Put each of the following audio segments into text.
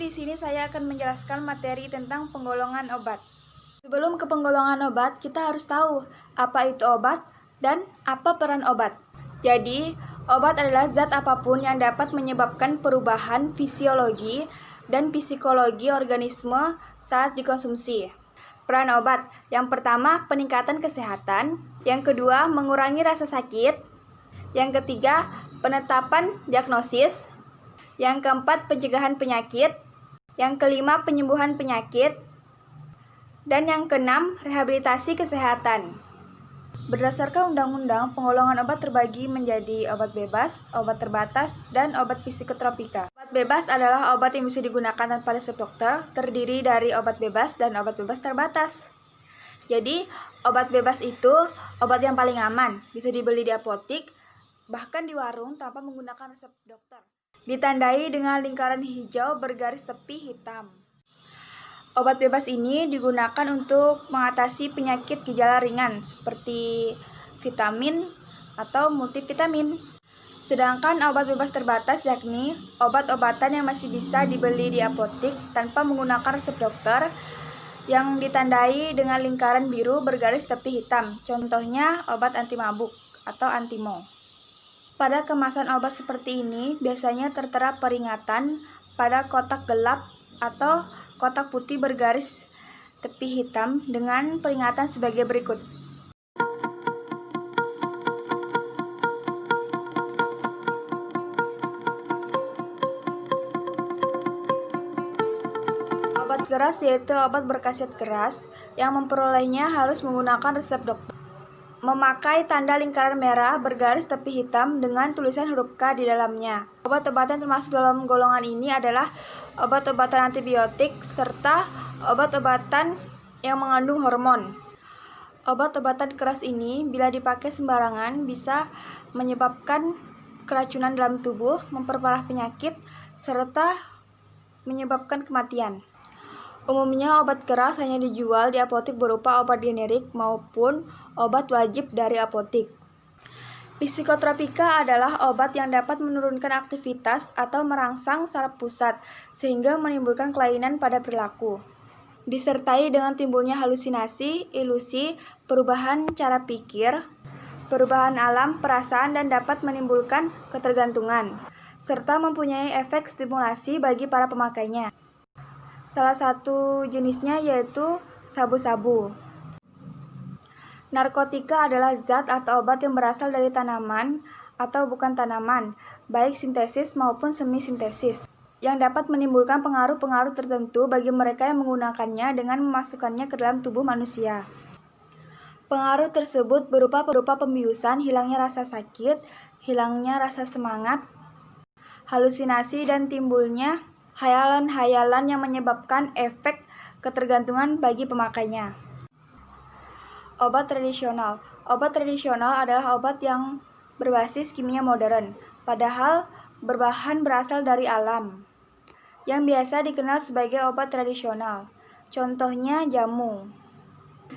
di sini saya akan menjelaskan materi tentang penggolongan obat. Sebelum ke penggolongan obat, kita harus tahu apa itu obat dan apa peran obat. Jadi, obat adalah zat apapun yang dapat menyebabkan perubahan fisiologi dan psikologi organisme saat dikonsumsi. Peran obat, yang pertama peningkatan kesehatan, yang kedua mengurangi rasa sakit, yang ketiga penetapan diagnosis, yang keempat pencegahan penyakit, yang kelima penyembuhan penyakit, dan yang keenam rehabilitasi kesehatan. Berdasarkan undang-undang, penggolongan obat terbagi menjadi obat bebas, obat terbatas, dan obat psikotropika. Obat bebas adalah obat yang bisa digunakan tanpa resep dokter, terdiri dari obat bebas dan obat bebas terbatas. Jadi, obat bebas itu obat yang paling aman, bisa dibeli di apotik, bahkan di warung tanpa menggunakan resep dokter. Ditandai dengan lingkaran hijau bergaris tepi hitam. Obat bebas ini digunakan untuk mengatasi penyakit gejala ringan seperti vitamin atau multivitamin. Sedangkan obat bebas terbatas yakni obat-obatan yang masih bisa dibeli di apotik tanpa menggunakan resep dokter yang ditandai dengan lingkaran biru bergaris tepi hitam. Contohnya obat anti mabuk atau antimo. Pada kemasan obat seperti ini biasanya tertera peringatan pada kotak gelap atau kotak putih bergaris tepi hitam dengan peringatan sebagai berikut. Obat keras yaitu obat berkhasiat keras yang memperolehnya harus menggunakan resep dokter. Memakai tanda lingkaran merah bergaris tepi hitam dengan tulisan huruf K di dalamnya. Obat-obatan termasuk dalam golongan ini adalah obat-obatan antibiotik serta obat-obatan yang mengandung hormon. Obat-obatan keras ini bila dipakai sembarangan bisa menyebabkan keracunan dalam tubuh, memperparah penyakit, serta menyebabkan kematian. Umumnya obat keras hanya dijual di apotik berupa obat generik maupun obat wajib dari apotik. Psikotropika adalah obat yang dapat menurunkan aktivitas atau merangsang saraf pusat sehingga menimbulkan kelainan pada perilaku. Disertai dengan timbulnya halusinasi, ilusi, perubahan cara pikir, perubahan alam, perasaan, dan dapat menimbulkan ketergantungan, serta mempunyai efek stimulasi bagi para pemakainya. Salah satu jenisnya yaitu sabu-sabu. Narkotika adalah zat atau obat yang berasal dari tanaman atau bukan tanaman, baik sintesis maupun semi-sintesis, yang dapat menimbulkan pengaruh-pengaruh tertentu bagi mereka yang menggunakannya dengan memasukkannya ke dalam tubuh manusia. Pengaruh tersebut berupa pembiusan, hilangnya rasa sakit, hilangnya rasa semangat, halusinasi, dan timbulnya hayalan-hayalan yang menyebabkan efek ketergantungan bagi pemakainya. Obat tradisional. Obat tradisional adalah obat yang berbasis kimia modern, padahal berbahan berasal dari alam, yang biasa dikenal sebagai obat tradisional. Contohnya jamu.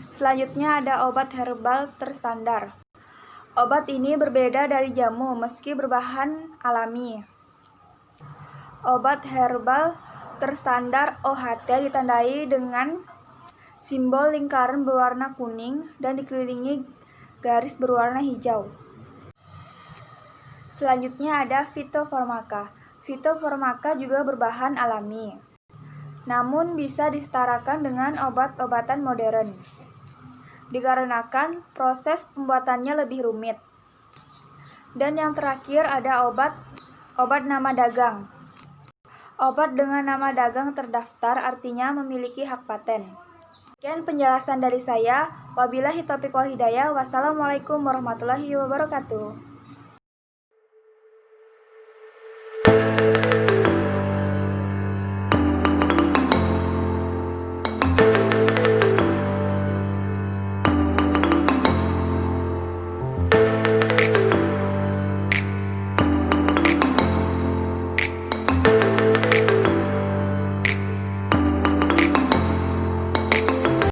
Selanjutnya ada obat herbal terstandar. Obat ini berbeda dari jamu meski berbahan alami. Obat herbal terstandar OHT ditandai dengan simbol lingkaran berwarna kuning dan dikelilingi garis berwarna hijau. Selanjutnya ada fitofarmaka. Fitofarmaka juga berbahan alami, namun bisa disetarakan dengan obat-obatan modern, dikarenakan proses pembuatannya lebih rumit. Dan yang terakhir ada obat nama dagang. Obat dengan nama dagang terdaftar artinya memiliki hak paten. Sekian penjelasan dari saya. Wabillahi taufiq wal hidayah. Wassalamualaikum warahmatullahi wabarakatuh.